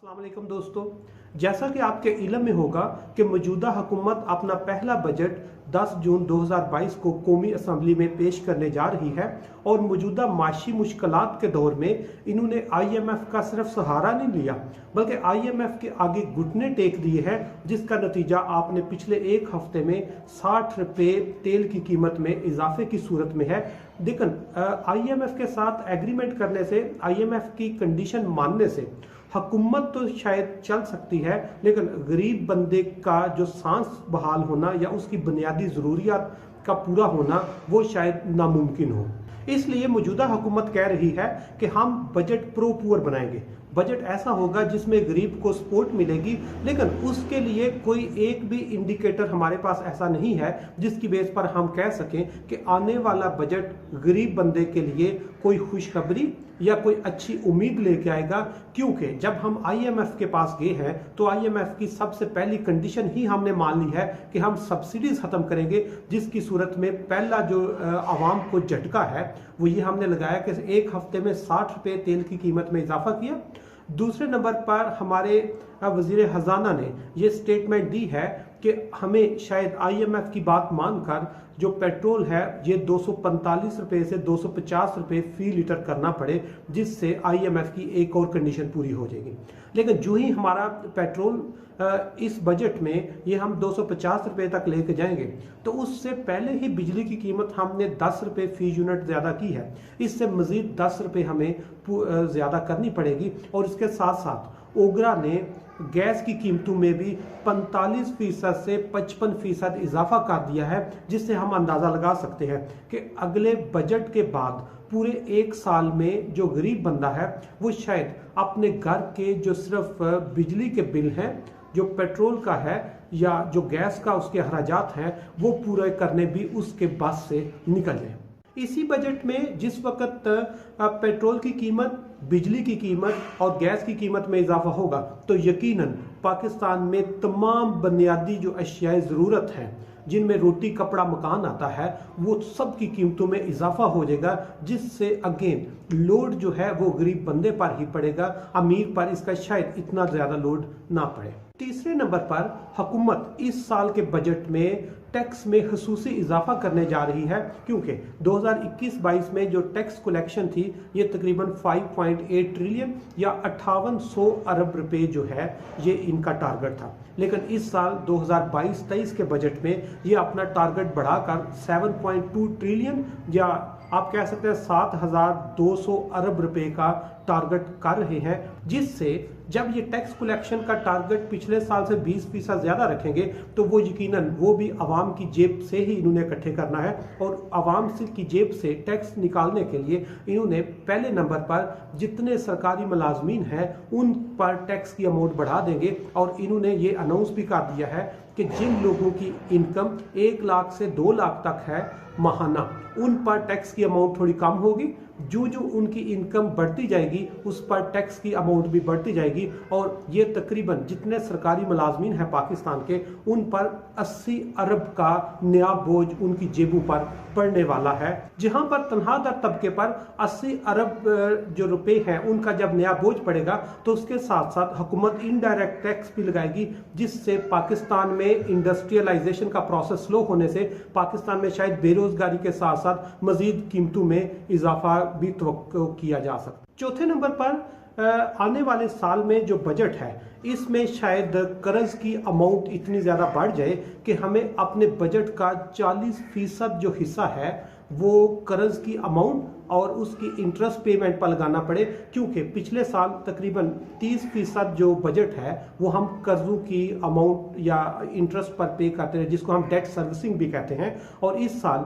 अस्सलाम वालेकुम दोस्तों, जैसा कि आपके इल्म में होगा कि मौजूदा हुकूमत अपना पहला बजट 10 जून 2022 को कौमी असम्बली में पेश करने जा रही है और मौजूदा माशी मुश्किलात के दौर में इन्होंने IMF का सिर्फ सहारा नहीं लिया बल्कि IMF के आगे घुटने टेक दिए हैं, जिसका नतीजा आपने पिछले एक हफ्ते में 60 रुपये तेल की कीमत में इजाफे की सूरत में है। लेकिन IMF के साथ एग्रीमेंट करने से, IMF की कंडीशन मानने से हुकूमत तो शायद चल सकती है, लेकिन गरीब बंदे का जो सांस बहाल होना या उसकी बुनियादी ज़रूरियात का पूरा होना वो शायद नामुमकिन हो। इसलिए मौजूदा हुकूमत कह रही है कि हम बजट प्रो पुअर बनाएंगे। बजट ऐसा होगा जिसमें गरीब को सपोर्ट मिलेगी, लेकिन उसके लिए कोई एक भी इंडिकेटर हमारे पास ऐसा नहीं है जिसकी बेस पर हम कह सकें कि आने वाला बजट गरीब बंदे के लिए कोई खुशखबरी या कोई अच्छी उम्मीद लेके आएगा। क्योंकि जब हम IMF के पास गए हैं तो IMF की सबसे पहली कंडीशन ही हमने मान ली है कि हम सब्सिडीज खत्म करेंगे, जिसकी सूरत में पहला जो आवाम को झटका है वो ये हमने लगाया कि एक हफ्ते में 60 रुपये तेल की कीमत में इजाफा किया। दूसरे नंबर पर हमारे वजीर खजाना ने ये स्टेटमेंट दी है कि हमें शायद IMF की बात मानकर जो पेट्रोल है ये 245 रुपये से 250 रुपये फी लीटर करना पड़े, जिससे IMF की एक और कंडीशन पूरी हो जाएगी। लेकिन जो ही हमारा पेट्रोल इस बजट में ये हम 250 रुपये तक लेके जाएंगे तो उससे पहले ही बिजली की कीमत हमने 10 रुपये फी यूनिट ज़्यादा की है। इससे मज़ीद 10 रुपये हमें ज़्यादा करनी पड़ेगी। और इसके साथ साथ ओगरा ने गैस की कीमतों में भी 45% से 55% इजाफा कर दिया है, जिससे हम अंदाज़ा लगा सकते हैं कि अगले बजट के बाद पूरे एक साल में जो गरीब बंदा है वो शायद अपने घर के जो सिर्फ बिजली के बिल हैं, जो पेट्रोल का है या जो गैस का उसके अखराजात हैं, वो पूरे करने भी उसके बस से निकल जाए। इसी बजट में जिस वक्त पेट्रोल की कीमत, बिजली की कीमत और गैस की कीमत में इजाफा होगा तो यकीनन पाकिस्तान में तमाम बुनियादी जो अशियाए ज़रूरत हैं, जिनमें रोटी, कपड़ा, मकान आता है, वो सब की कीमतों में इजाफा हो जाएगा, जिससे अगेन लोड जो है वो गरीब बंदे पर ही पड़ेगा, अमीर पर इसका शायद इतना ज़्यादा लोड ना पड़े। तीसरे नंबर पर हुकूमत इस साल के बजट में टैक्स में खसूसी इजाफा करने जा रही है, क्योंकि 2021-22 में जो टैक्स कलेक्शन थी ये तकरीबन 5.8 ट्रिलियन या 5800 अरब रुपए जो है ये इनका टारगेट था। लेकिन इस साल 2022-23 के बजट में ये अपना टारगेट बढ़ाकर 7.2 ट्रिलियन या आप कह सकते हैं 7200 अरब रुपए का टारगेट कर रहे हैं, जिससे जब ये टैक्स कलेक्शन का टारगेट पिछले साल से 20% ज्यादा रखेंगे तो वो यकीनन वो भी आवाम की जेब से ही इन्होंने इकट्ठे करना है। और आवाम की जेब से टैक्स निकालने के लिए इन्होंने पहले नंबर पर जितने सरकारी मुलाजमीन हैं उन पर टैक्स की अमाउंट बढ़ा देंगे। और इन्होंने ये अनाउंस भी कर दिया है कि जिन लोगों की इनकम 1 लाख से 2 लाख तक है माहाना, उन पर टैक्स की अमाउंट थोड़ी कम होगी। जो जो उनकी इनकम बढ़ती जाएगी उस पर टैक्स की अमाउंट भी बढ़ती जाएगी। और ये तकरीबन जितने सरकारी मुलाजमीन हैं पाकिस्तान के, उन पर 80 अरब का नया बोझ उनकी जेबों पर पड़ने वाला है। जहां पर तनख्वाहदार तबके पर 80 अरब जो रुपए हैं उनका जब नया बोझ पड़ेगा तो उसके साथ साथ हुकूमत इनडायरेक्ट टैक्स भी लगाएगी, जिससे पाकिस्तान में इंडस्ट्रियलाइजेशन का प्रोसेस स्लो होने से पाकिस्तान में शायद बेरोजगारी के साथ साथ मजीद कीमतों में इजाफा भी तवक्को किया जा सकता है। चौथे नंबर पर आने वाले साल में जो बजट है इसमें शायद कर्ज की अमाउंट इतनी ज़्यादा बढ़ जाए कि हमें अपने बजट का 40% जो हिस्सा है वो कर्ज की अमाउंट और उसकी इंटरेस्ट पेमेंट पर लगाना पड़े, क्योंकि पिछले साल तकरीबन 30% जो बजट है वो हम कर्जों की अमाउंट या इंटरेस्ट पर पे करते हैं, जिसको हम डेट सर्विसिंग भी कहते हैं। और इस साल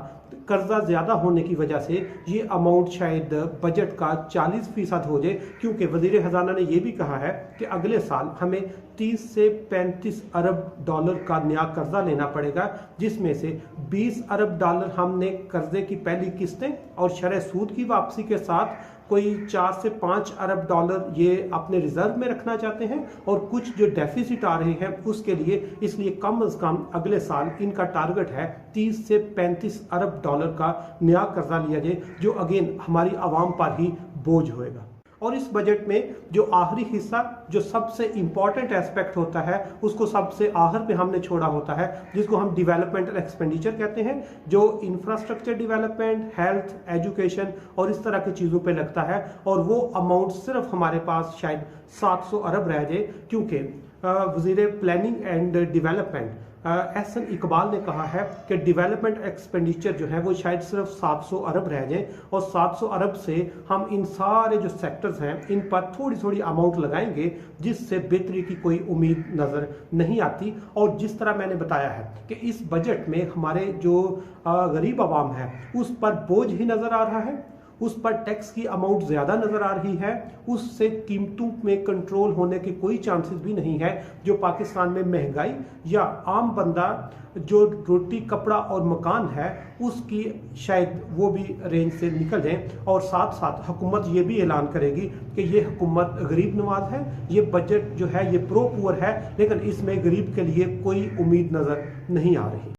कर्जा ज़्यादा होने की वजह से ये अमाउंट शायद बजट का 40% हो जाए, क्योंकि वजीर खजाना ने यह भी कहा है कि अगले साल हमें 30 से 35 अरब डॉलर का नया कर्जा लेना पड़ेगा, जिसमें से 20 अरब डॉलर हमने कर्जे की पहली किस्तें और शरह सूद की वापसी के साथ कोई 4 से 5 अरब डॉलर ये अपने रिजर्व में रखना चाहते हैं। और कुछ जो डेफिसिट आ रहे हैं उसके लिए, इसलिए कम अज कम अगले साल इनका टारगेट है 30 से 35 अरब डॉलर का नया कर्जा लिया जाए, जो अगेन हमारी आवाम पर ही बोझ होएगा। और इस बजट में जो आखिरी हिस्सा, जो सबसे इंपॉर्टेंट एस्पेक्ट होता है, उसको सबसे आखिर पे हमने छोड़ा होता है, जिसको हम डेवलपमेंटल एक्सपेंडिचर कहते हैं, जो इंफ्रास्ट्रक्चर डेवलपमेंट, हेल्थ, एजुकेशन और इस तरह की चीज़ों पे लगता है। और वो अमाउंट सिर्फ हमारे पास शायद 700 अरब रह जाए, क्योंकि वज़ीर planning and development Ahsan Iqbal ने कहा है कि डेवलपमेंट एक्सपेंडिचर जो है वो शायद सिर्फ 700 अरब रह जाए, और 700 अरब से हम इन सारे जो सेक्टर्स हैं इन पर थोड़ी थोड़ी अमाउंट लगाएंगे, जिससे बेहतरी की कोई उम्मीद नज़र नहीं आती। और जिस तरह मैंने बताया है कि इस बजट में हमारे जो गरीब आवाम है उस पर बोझ ही नज़र आ रहा है, उस पर टैक्स की अमाउंट ज़्यादा नज़र आ रही है, उससे कीमतों में कंट्रोल होने के कोई चांसेस भी नहीं है। जो पाकिस्तान में महंगाई या आम बंदा जो रोटी कपड़ा और मकान है उसकी शायद वो भी रेंज से निकल जाए। और साथ साथ हुकूमत ये भी ऐलान करेगी कि ये हुकूमत गरीब नवाज है, ये बजट जो है ये प्रो पुअर है, लेकिन इसमें गरीब के लिए कोई उम्मीद नज़र नहीं आ रही।